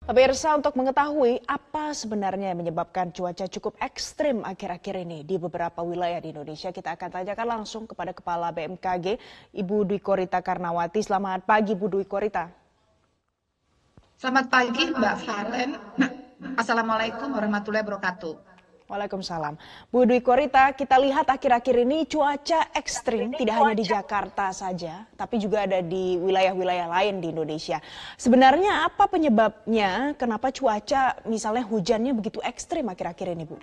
Pemirsa, untuk mengetahui apa sebenarnya yang menyebabkan cuaca cukup ekstrim akhir-akhir ini di beberapa wilayah di Indonesia, kita akan tanyakan langsung kepada Kepala BMKG, Ibu Dwi Korita Karnawati. Selamat pagi, Bu Dwi Korita. Selamat pagi, Mbak Valen. Assalamualaikum warahmatullahi wabarakatuh. Waalaikumsalam. Bu Dwi Korita, kita lihat akhir-akhir ini cuaca ekstrim tidak hanya di Jakarta saja, tapi juga ada di wilayah-wilayah lain di Indonesia. Sebenarnya apa penyebabnya, kenapa cuaca misalnya hujannya begitu ekstrim akhir-akhir ini, Bu?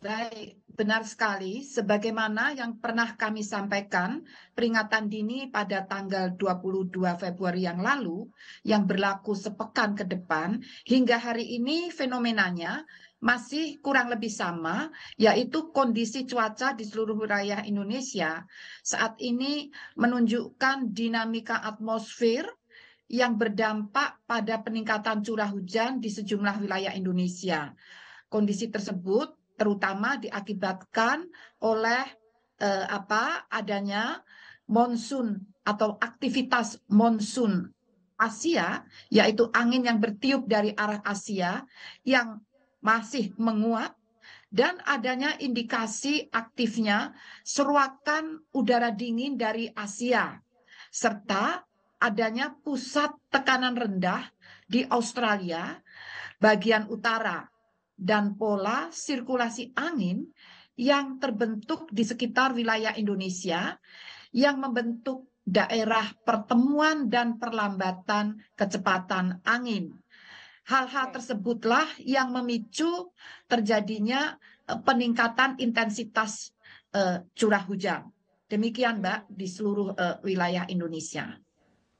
Baik, benar sekali. Sebagaimana yang pernah kami sampaikan, peringatan dini pada tanggal 22 Februari yang lalu, yang berlaku sepekan ke depan, hingga hari ini fenomenanya masih kurang lebih sama, yaitu kondisi cuaca di seluruh wilayah Indonesia saat ini menunjukkan dinamika atmosfer yang berdampak pada peningkatan curah hujan di sejumlah wilayah Indonesia. Kondisi tersebut terutama diakibatkan oleh adanya monsun atau aktivitas monsun Asia, yaitu angin yang bertiup dari arah Asia yang masih menguat dan adanya indikasi aktifnya seruakan udara dingin dari Asia serta adanya pusat tekanan rendah di Australia bagian utara dan pola sirkulasi angin yang terbentuk di sekitar wilayah Indonesia yang membentuk daerah pertemuan dan perlambatan kecepatan angin. Hal-hal tersebutlah yang memicu terjadinya peningkatan intensitas curah hujan. Demikian, Mbak, di seluruh wilayah Indonesia.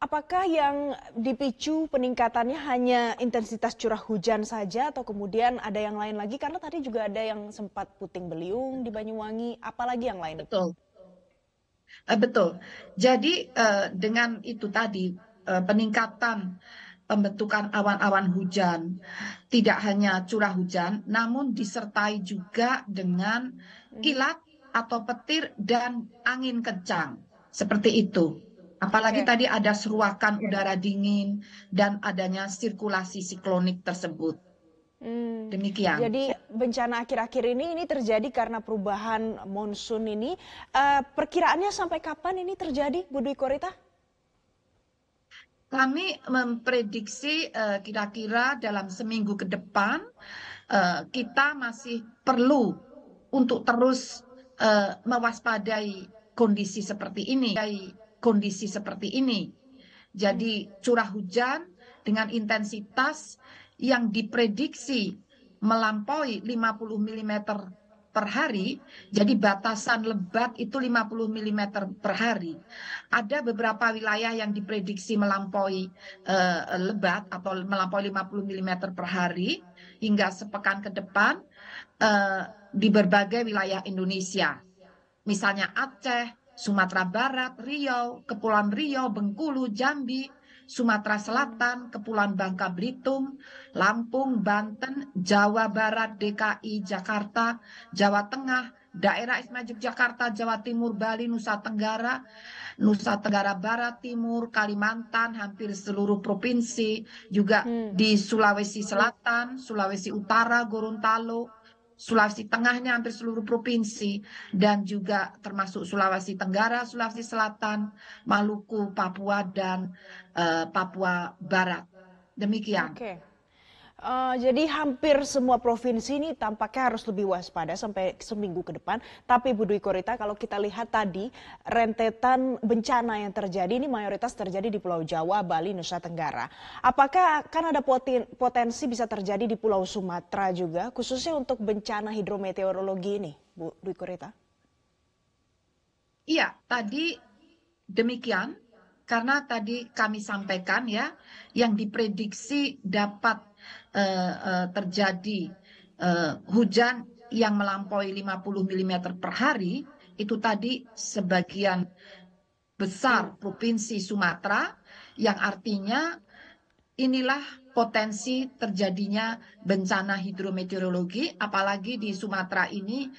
Apakah yang dipicu peningkatannya hanya intensitas curah hujan saja atau kemudian ada yang lain lagi? Karena tadi juga ada yang sempat puting beliung di Banyuwangi, apalagi yang lain? Betul. Betul. Jadi dengan itu tadi peningkatan pembentukan awan-awan hujan, tidak hanya curah hujan, namun disertai juga dengan kilat atau petir dan angin kencang. Seperti itu. Apalagi Oke. tadi ada seruakan udara dingin dan adanya sirkulasi siklonik tersebut. Hmm, Demikian. jadi bencana akhir-akhir ini terjadi karena perubahan monsun ini. Perkiraannya sampai kapan ini terjadi, Bu Dwi Korita? Kami memprediksi kira-kira dalam seminggu ke depan kita masih perlu untuk terus mewaspadai kondisi seperti ini. Kondisi seperti ini. Jadi curah hujan dengan intensitas yang diprediksi melampaui 50 mm per hari, jadi batasan lebat itu 50 mm per hari. Ada beberapa wilayah yang diprediksi melampaui lebat atau melampaui 50 mm per hari hingga sepekan ke depan di berbagai wilayah Indonesia. Misalnya Aceh, Sumatera Barat, Riau, Kepulauan Riau, Bengkulu, Jambi, Sumatera Selatan, Kepulauan Bangka Belitung, Lampung, Banten, Jawa Barat, DKI, Jakarta, Jawa Tengah, Daerah Istimewa Yogyakarta, Jawa Timur, Bali, Nusa Tenggara, Nusa Tenggara Barat, Timur, Kalimantan, hampir seluruh provinsi, juga di Sulawesi Selatan, Sulawesi Utara, Gorontalo, Sulawesi Tengahnya hampir seluruh provinsi, dan juga termasuk Sulawesi Tenggara, Sulawesi Selatan, Maluku, Papua, dan Papua Barat. Demikian. Oke. Jadi hampir semua provinsi ini tampaknya harus lebih waspada sampai seminggu ke depan. Tapi Bu Dwi Korita, kalau kita lihat tadi rentetan bencana yang terjadi ini mayoritas terjadi di Pulau Jawa, Bali, Nusa Tenggara. Apakah akan ada potensi bisa terjadi di Pulau Sumatera juga, khususnya untuk bencana hidrometeorologi ini, Bu Dwi Korita? Iya, tadi demikian, karena tadi kami sampaikan ya, yang diprediksi dapat terjadi hujan yang melampaui 50 mm per hari, itu tadi sebagian besar provinsi Sumatera, yang artinya inilah potensi terjadinya bencana hidrometeorologi, apalagi di Sumatera ini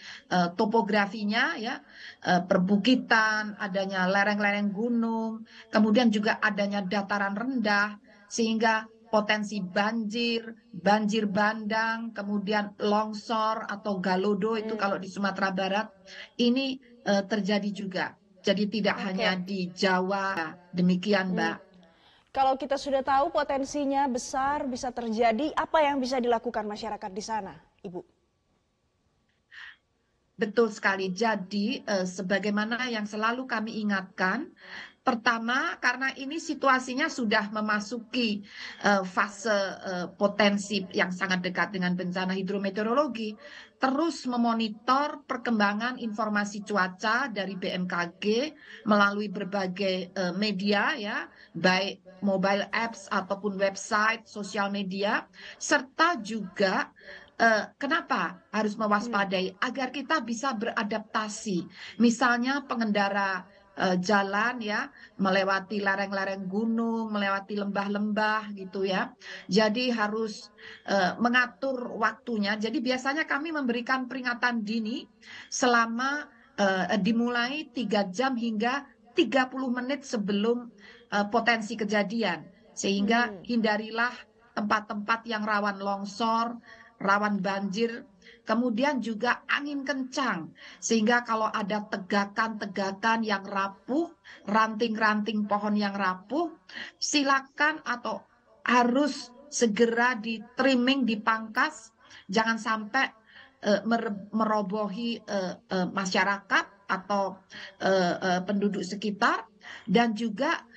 topografinya ya perbukitan, adanya lereng-lereng gunung, kemudian juga adanya dataran rendah, sehingga potensi banjir, banjir bandang, kemudian longsor atau galodo itu Hmm, kalau di Sumatera Barat ini terjadi juga. Jadi tidak hanya oke. di Jawa, demikian Hmm. Mbak. Kalau kita sudah tahu potensinya besar bisa terjadi, apa yang bisa dilakukan masyarakat di sana, Ibu? Betul sekali. Jadi, sebagaimana yang selalu kami ingatkan, pertama karena ini situasinya sudah memasuki fase potensi yang sangat dekat dengan bencana hidrometeorologi, terus memonitor perkembangan informasi cuaca dari BMKG melalui berbagai media ya, baik mobile apps ataupun website, sosial media, serta juga kenapa harus Hmm. mewaspadai? Agar kita bisa beradaptasi. Misalnya pengendara jalan ya, melewati lereng-lereng gunung, melewati lembah-lembah gitu ya. Jadi harus mengatur waktunya. Jadi biasanya kami memberikan peringatan dini selama dimulai 3 jam hingga 30 menit sebelum potensi kejadian. Sehingga Hmm. hindarilah tempat-tempat yang rawan longsor, rawan banjir, kemudian juga angin kencang. Sehingga kalau ada tegakan-tegakan yang rapuh, ranting-ranting pohon yang rapuh, silakan atau harus segera di trimming, dipangkas, jangan sampai merobohi masyarakat atau penduduk sekitar, dan juga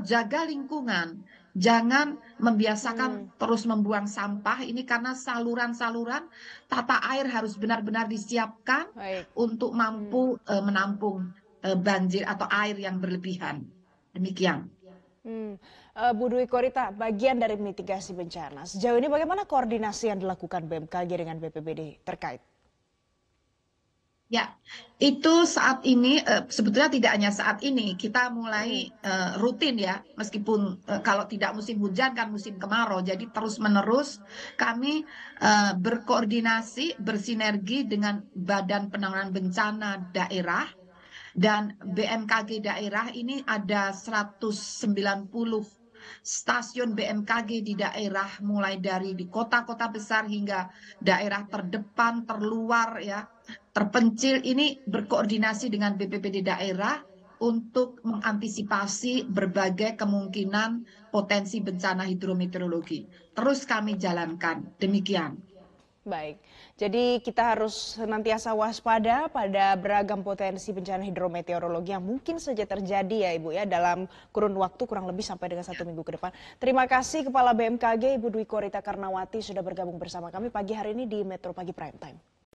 jaga lingkungan. Jangan Hmm. membiasakan terus membuang sampah ini karena saluran-saluran tata air harus benar-benar disiapkan Baik. untuk Hmm. mampu menampung banjir atau air yang berlebihan. Demikian. Hmm. Bu Dwi Korita, bagian dari mitigasi bencana. Sejauh ini bagaimana koordinasi yang dilakukan BMKG dengan BPBD terkait? Ya, itu saat ini sebetulnya tidak hanya saat ini, kita mulai Hmm. rutin ya, meskipun kalau tidak musim hujan kan musim kemarau, jadi terus-menerus kami berkoordinasi, bersinergi dengan Badan Penanggulangan Bencana Daerah dan BMKG daerah. Ini ada 190 stasiun BMKG di daerah, mulai dari di kota-kota besar hingga daerah terdepan, terluar ya, terpencil. Ini berkoordinasi dengan BPBD daerah untuk mengantisipasi berbagai kemungkinan potensi bencana hidrometeorologi. Terus kami jalankan. Demikian. Baik, jadi kita harus senantiasa waspada pada beragam potensi bencana hidrometeorologi yang mungkin saja terjadi ya Ibu ya dalam kurun waktu kurang lebih sampai dengan 1 minggu ke depan. Terima kasih Kepala BMKG Ibu Dwi Korita Karnawati sudah bergabung bersama kami pagi hari ini di Metro Pagi Prime Time.